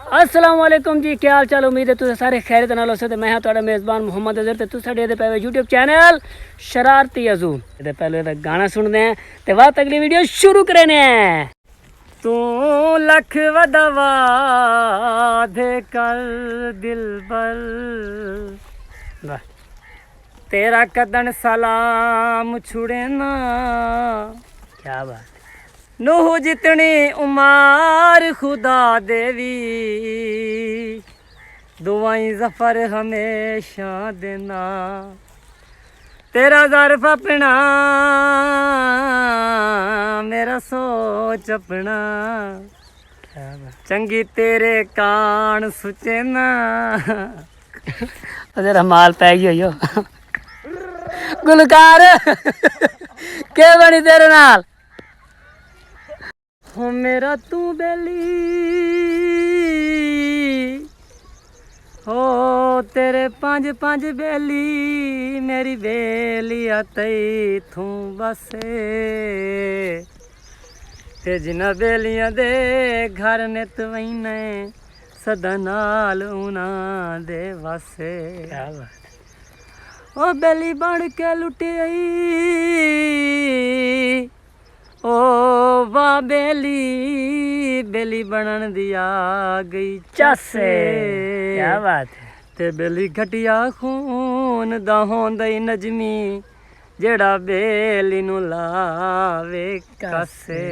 अस्सलाम वालेकुम जी, क्या हाल चाल। उम्मीद है तुम सारे खैरियत नाल होसे। मैं हाँ तुहाडा मेज़बान मुहम्मद अज़हर ते तुस साडे दे पे यूट्यूब चैनल शरारती अज़ू ते पहले दा गाना सुनदे हैं ते बाद अगली वीडियो शुरू करने हैं। तू लख वदवा दे कर दिल पर तेरा कदन सलाम छुड़े ना। क्या बात। नूह जितनी उमार खुदा देवी दुआई जफर हमेशा देना। तेरा ज़र्फ अपना मेरा सोच अपना चंगी तेरे कान सुचे ना। तेरा माल पै गई हो गुलकार के बनी तेरे नाल हो मेरा तू बेली हो तेरे पांच पांच बेली मेरी बेली आतई थू बसे ते जिन्ना बेलियां दे घर ने तवैने सदा नाल उना दे वसे। क्या बात। ओ बेली बन के लुटी आई ओ वाह बेली बेली बनन दिया गई चासे। क्या बात है। ते बेली घटिया खून दा होंदा ही नजमी जेड़ा बेली नू लावे कासे।